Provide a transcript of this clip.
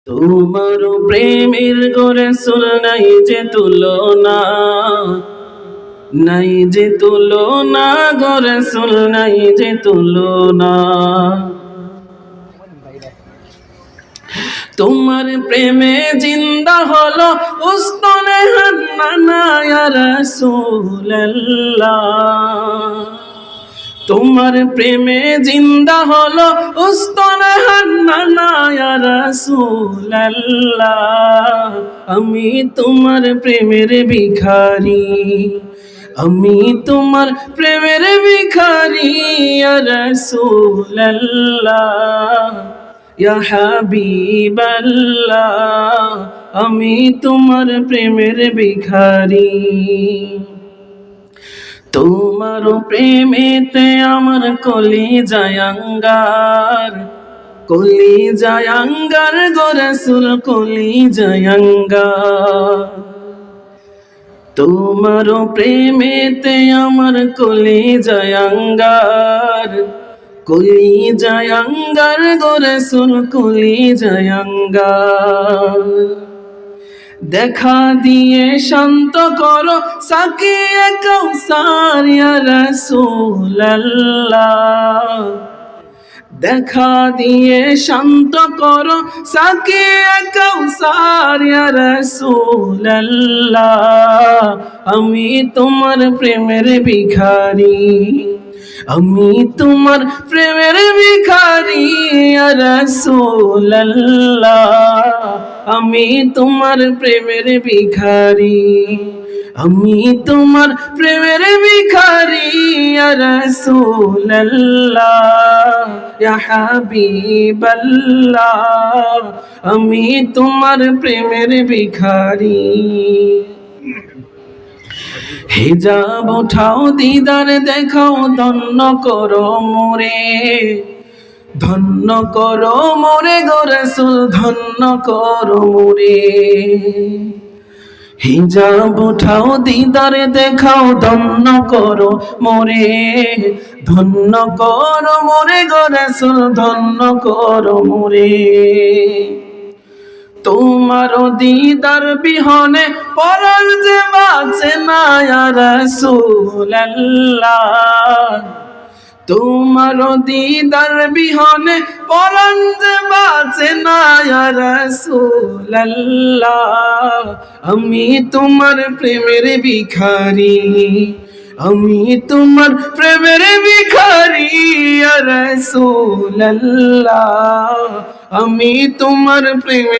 তোমার প্রেমের গো রাসূল নাই যে তুলনা, নাই যে তুলনা গো রাসূল নাই যে তুলনা। তোমার প্রেমে জিন্দা হলো উস্তনে হান্নানা ইয়া রাসূলুল্লাহ। তোমার প্রেমে জিন্দা হলো উস্তনে হান্নানা ইয়া রাসূলুল্লাহ। আমি তোমার প্রেমের ভিখারি, আমি তোমার প্রেমের ভিখারি ইয়া রাসূলুল্লাহ, ইয়া হাবিবাল্লাহ। আমি তোমার প্রেমের ভিখারি। তোমার প্রেমেতে আমার কলিজায় আঙ্গার, কলিজায় আঙ্গার গো রাসূল কলিজায় আঙ্গার। তোমার প্রেমেতে আমার কলিজায় আঙ্গার, কলিজায় আঙ্গার গো রাসূল কলিজায় আঙ্গার। দেখা দিয়ে শান্ত করো সাকিয়ে কাউসার ইয়া রাসূলুল্লাহ। দেখা দিয়ে শান্ত করো সাকিয়ে কাউসার ইয়া রাসূলুল্লাহ। আমি তোমার প্রেমের ভিখারি, আমি তোমার প্রেমের ভিখারি ইয়া রাসূলুল্লাহ। আমি তোমার প্রেমের ভিখারি, আমি তোমার প্রেমের ভিখারি ইয়া রাসূলুল্লাহ, ইয়া হাবিবাল্লাহ। আমি তোমার প্রেমের ভিখারি। হিজাব উঠাও দিদার দেখাও ধন্য করো মোরে, ধন্য করো মোরে গো রাসূল ধন্য করো মোরে। হিজাব উঠাও দিদার দেখাও ধন্য করো মোরে, ধন্য করো মোরে গো রাসূল ধন্য করো মোরে। তোমার দিদার বিহনে পরাণ যে বাঁচে না ইয়া রাসূলুল্লাহ। তোমার দিদার বিহনে পরাণ যে বাঁচে না ইয়া রাসূলুল্লাহ। আমি তোমার প্রেমের ভিখারি, আমি তোমার প্রেমের ভিখারি ইয়া রাসূলুল্লাহ। আমি তোমার প্রেমের